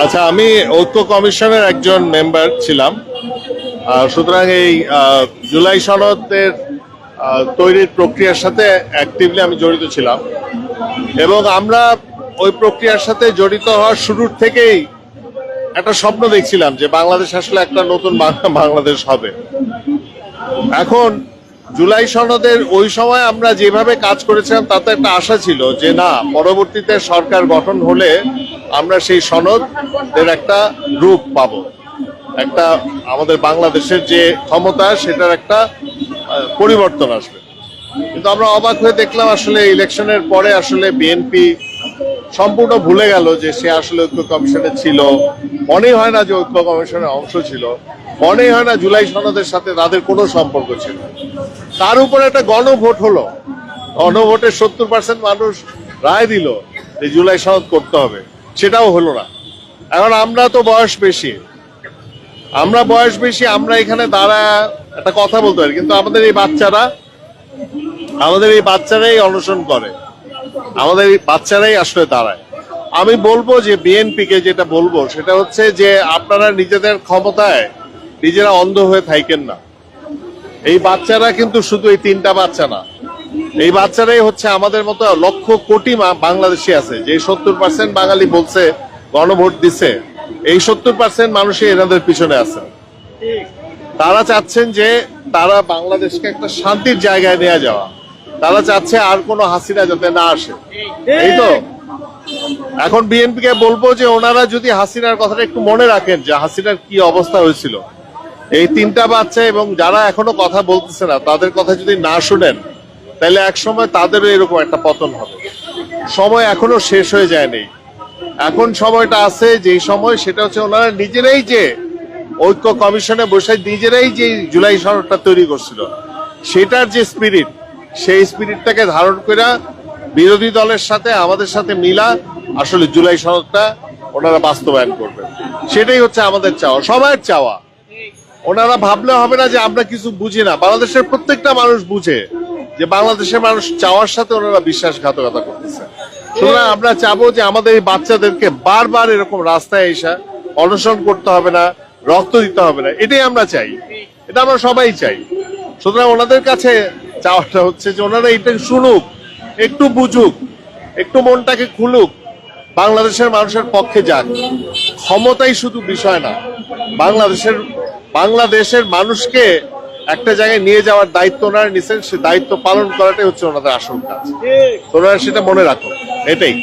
আচ্ছা, আমি ঐক্য কমিশনের একজন মেম্বার ছিলাম। সুতরাং এই জুলাই সনদের তৈরির প্রক্রিয়ার সাথে অ্যাক্টিভলি আমি জড়িত ছিলাম এবং আমরা ওই প্রক্রিয়ার সাথে জড়িত হওয়ার শুরুর থেকেই একটা স্বপ্ন দেখছিলাম যে বাংলাদেশ আসলে একটা নতুন বাংলাদেশ হবে। এখন জুলাই সনদের ওই সময় আমরা যেভাবে কাজ করেছিলাম তাতে একটা আশা ছিল যে না, পরবর্তীতে সরকার গঠন হলে আমরা সেই সনদের একটা রূপ পাবো, একটা আমাদের বাংলাদেশের যে ক্ষমতা সেটার একটা পরিবর্তন আসবে। কিন্তু আমরা অবাক হয়ে দেখলাম আসলে ইলেকশনের পরে আসলে বিএনপি সম্পূর্ণ ভুলে গেল যে সে আসলে ঐক্য কমিশনে ছিল। মনেই হয় না যে ঐক্য কমিশনের অংশ ছিল, মনেই হয় না জুলাই সনদের সাথে তাদের কোনো সম্পর্ক ছিল। তার উপরে একটা গণভোট হলো, গণভোটে 70% মানুষ রায় দিল যে জুলাই সনদ করতে হবে, সেটাও হলো না। এখন আমরা তো বয়স বেশি, আমরা এখানে দাঁড়া একটা কথা বলতে পারি, কিন্তু আমাদের এই বাচ্চারাই অনশন করে, আমাদের এই বাচ্চারাই আসলে দাঁড়ায়। আমি বলবো যে বিএনপিকে যেটা বলবো সেটা হচ্ছে যে আপনারা নিজেদের ক্ষমতায় নিজেরা অন্ধ হয়ে থাকেন না। এই বাচ্চারা কিন্তু শুধু এই 3টা বাচ্চা না, এই বাচ্চারাই হচ্ছে আমাদের মতো লক্ষ কোটি বাংলাদেশি আছে যে 70% বাঙালি বলছে গণভোট দিছে, এই 70% মানুষই এনাদের পিছনে আছে। তারা চাচ্ছেন যে তারা বাংলাদেশকে একটা শান্তির জায়গায় নিয়ে যাওয়া, তারা চাচ্ছে আর কোনো হাসিনা যাতে না আসে। এই তো এখন বিএনপি কে বলবো যে ওনারা যদি হাসিনার কথাটা একটু মনে রাখেন যে হাসিনার কি অবস্থা হয়েছিল, এই 3টা বাচ্চা এবং যারা এখনো কথা বলতেছে না তাদের কথা যদি না শুনেন তাহলে এক সময় তাদেরও এরকম একটা পতন হবে। সময় এখনো শেষ হয়ে যায়নি, এখন সময়টা আছে, যেই সময় সেটা হচ্ছে ওনারা নিজেরাই যে ঐক্য কমিশনে বসে নিজেরাই যে জুলাই সনদটা তৈরি করছিল সেটার যে স্পিরিট, সেই স্পিরিটটাকে ধারণ করে বিরোধী দলের সাথে আমাদের সাথে মিলা আসলে জুলাই সনদটা ওনারা বাস্তবায়ন করবেন। সেটাই হচ্ছে আমাদের চাওয়া, সবার চাওয়া। ওনারা ভাবলে হবে না যে আমরা কিছু বুঝি না, বাংলাদেশের প্রত্যেকটা মানুষ বুঝে যে বাংলাদেশের মানুষ চাওয়ার সাথে ওনারা বিশ্বাসঘাতকতা করতেছে। সুতরাং আমরা চাবো যে আমাদের এই বাচ্চাদেরকে বারবার এরকম রাস্তায় এসে অনশন করতে হবে না, রক্ত দিতে হবে না, এটাই আমরা চাই, এটা আমরা সবাই চাই। সুতরাং ওনাদের কাছে চাওয়াটা হচ্ছে যে ওনারা এটা শুনুক, একটু বুঝুক, একটু মনটাকে খুলুক, বাংলাদেশের মানুষের পক্ষে যাক। ক্ষমতাই শুধু বিষয় না, বাংলাদেশের মানুষকে একটা জায়গায় নিয়ে যাওয়ার দায়িত্ব ওনারা নিছেন, সে দায়িত্ব পালন করাটাই হচ্ছে ওনাদের আসল কাজ। ওনারা সেটা মনে রাখো, এটাই।